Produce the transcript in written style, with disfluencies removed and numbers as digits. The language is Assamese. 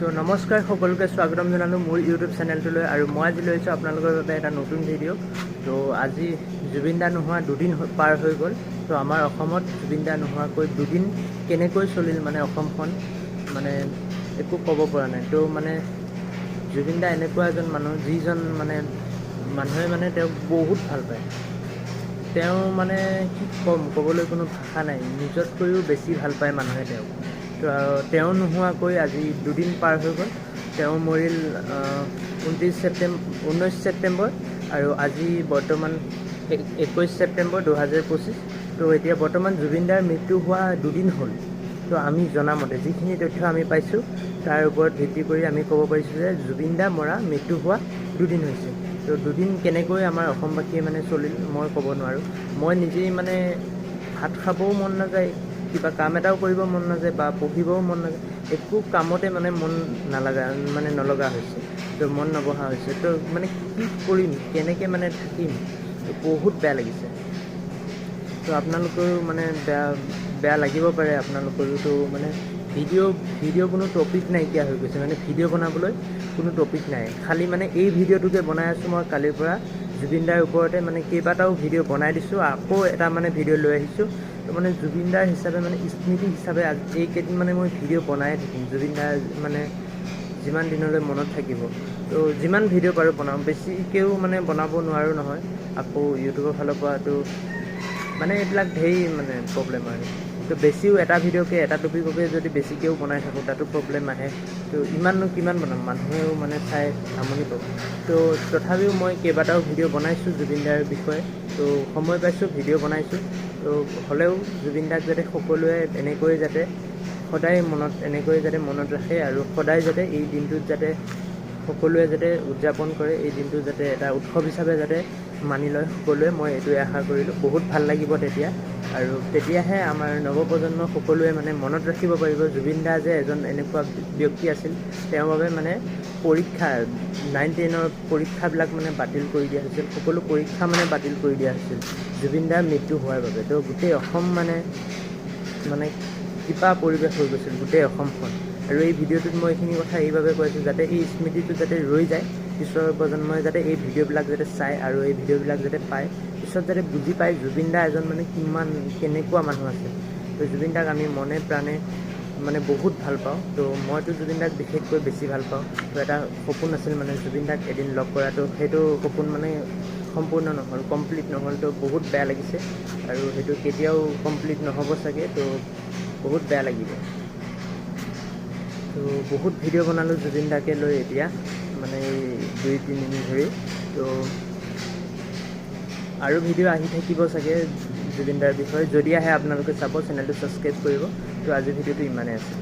তো নমস্কাৰ সকলোকে স্বাগতম জনালোঁ মোৰ ইউটিউব চেনেলটোলৈ আৰু মই আজি লৈছোঁ আপোনালোকৰ বাবে এটা নতুন ভিডিঅ'। তো আজি জুবিন দা নোহোৱা দুদিন পাৰ হৈ গ'ল। তো আমাৰ অসমত জুবিন দা নোহোৱাকৈ দুদিন কেনেকৈ চলিল মানে অসমখন মানে একো ক'ব পৰা নাই। তো মানে জুবিন দা এনেকুৱা এজন মানুহ যিজন মানে মানুহে মানে তেওঁক বহুত ভাল পায়। তেওঁ মানে কি ক'ম, ক'বলৈ কোনো ভাষা নাই। নিজতকৈও বেছি ভাল পায় মানুহে তেওঁক। তো তেওঁ নোহোৱাকৈ আজি দুদিন পাৰ হৈ গ'ল। তেওঁ মৰিল 19 ছেপ্টেম্বৰ আৰু আজি বৰ্তমান 21 ছেপ্টেম্বৰ 2025। তো এতিয়া বৰ্তমান জুবিন দাৰ মৃত্যু হোৱা দুদিন হ'ল। তো আমি জনামতে যিখিনি তথ্য আমি পাইছোঁ তাৰ ওপৰত ভিত্তি কৰি আমি ক'ব পাৰিছোঁ যে জুবিন দা মৰা মৃত্যু হোৱা দুদিন হৈছে। তো দুদিন কেনেকৈ আমাৰ অসমবাসীয়ে মানে চলিল মই ক'ব নোৱাৰোঁ। মই নিজেই মানে ভাত খাবও মন নাযায়, কিবা কাম এটাও কৰিব মন নাযায় বা পঢ়িবও মন নাযায়, একো কামতে মানে মন নলগা হৈছে। তো মন নবহা হৈছে। তো মানে কি কৰিম, কেনেকৈ মানে থাকিম, তো বহুত বেয়া লাগিছে। তো আপোনালোকেও মানে বেয়া লাগিব পাৰে আপোনালোকৰো। তো মানে ভিডিঅ' কোনো টপিক নাইকিয়া হৈ গৈছে, মানে ভিডিঅ' বনাবলৈ কোনো টপিক নাই। খালি মানে এই ভিডিঅ'টোকে বনাই আছোঁ মই কালিৰ পৰা। জুবিন দাৰ ওপৰতে মানে কেইবাটাও ভিডিঅ' বনাই দিছোঁ, আকৌ এটা মানে ভিডিঅ' লৈ আহিছোঁ। তো মানে জুবিন দাৰ হিচাপে মানে স্মৃতি হিচাপে এইকেইদিন মানে মই ভিডিঅ' বনায়ে থাকিম। জুবিন দাৰ মানে যিমান দিনলৈ মনত থাকিব। তো যিমান ভিডিঅ' পাৰোঁ বনাওঁ, বেছিকৈও মানে বনাব নোৱাৰোঁ নহয়। আকৌ ইউটিউবৰ ফালৰ পৰাতো মানে এইবিলাক ধেৰ মানে প্ৰব্লেম আৰু। তো বেছিও এটা ভিডিঅ'কে এটা টপিককে যদি বেছিকৈও বনাই থাকোঁ তাতো প্ৰব্লেম আহে। তো ইমাননো কিমান বনাম, মানুহেও মানে চাই আমনি পাব। তো তথাপিও মই কেইবাটাও ভিডিঅ' বনাইছোঁ জুবিন দাৰ বিষয়ে। তো সময় পাইছোঁ ভিডিঅ' বনাইছোঁ। তো হ'লেও জুবিন দাক যাতে সকলোৱে এনেকৈ যাতে সদায় এনেকৈ যাতে মনত ৰাখে আৰু সদায় যাতে এই দিনটোত যাতে সকলোৱে যাতে উদযাপন কৰে, এই দিনটো যাতে এটা উৎসৱ হিচাপে যাতে মানি লয় সকলোৱে, মই এইটোৱে আশা কৰিলোঁ। বহুত ভাল লাগিব তেতিয়া, আৰু তেতিয়াহে আমাৰ নৱপ্ৰজন্ম সকলোৱে মানে মনত ৰাখিব পাৰিব জুবিন দা যে এজন এনেকুৱা ব্যক্তি আছিল। তেওঁৰ বাবে মানে পৰীক্ষা 9-10ৰ পৰীক্ষাবিলাক মানে বাতিল কৰি দিয়া হৈছিল। সকলো পৰীক্ষা মানে বাতিল কৰি দিয়া হৈছিল জুবিন দাৰ মৃত্যু হোৱাৰ বাবে। তো গোটেই অসম মানে কিবা পৰিৱেশ হৈ গৈছিল গোটেই অসমখন। আৰু এই ভিডিঅ'টোত মই এইখিনি কথা এইবাবে কৈছোঁ যাতে এই স্মৃতিটো যাতে ৰৈ যায়, পিছৰ প্ৰজন্মই যাতে এই ভিডিঅ'বিলাক যাতে চায় আৰু এই ভিডিঅ'বিলাক যাতে পায়, পিছত যাতে বুজি পায় জুবিন দা এজন মানে কেনেকুৱা মানুহ আছিল। তো জুবিন দাক আমি মনে প্ৰাণে মানে বহুত ভাল পাওঁ। তো মইতো জুবিন দাক বিশেষকৈ বেছি ভাল পাওঁ। তো এটা সপোন আছিল মানে জুবিন দাক এদিন লগ কৰাটো, সেইটো সপোন মানে সম্পূৰ্ণ নহ'ল, কমপ্লিট নহ'ল। তো বহুত বেয়া লাগিছে আৰু সেইটো কেতিয়াও কমপ্লিট নহ'ব চাগে। তো বহুত বেয়া লাগিব। তো বহুত ভিডিঅ' বনালোঁ জুবিন দাকে লৈ এতিয়া মানে 2-3 দিন ধৰি। তো আৰু ভিডিঅ' আহি থাকিব চাগে জুবিন দাৰ বিষয়ে। যদি আহে আপোনালোকে চাব, চেনেলটো ছাবস্ক্ৰাইব কৰিব। তো আজিৰ ভিডিঅ'টো ইমানেই আছে।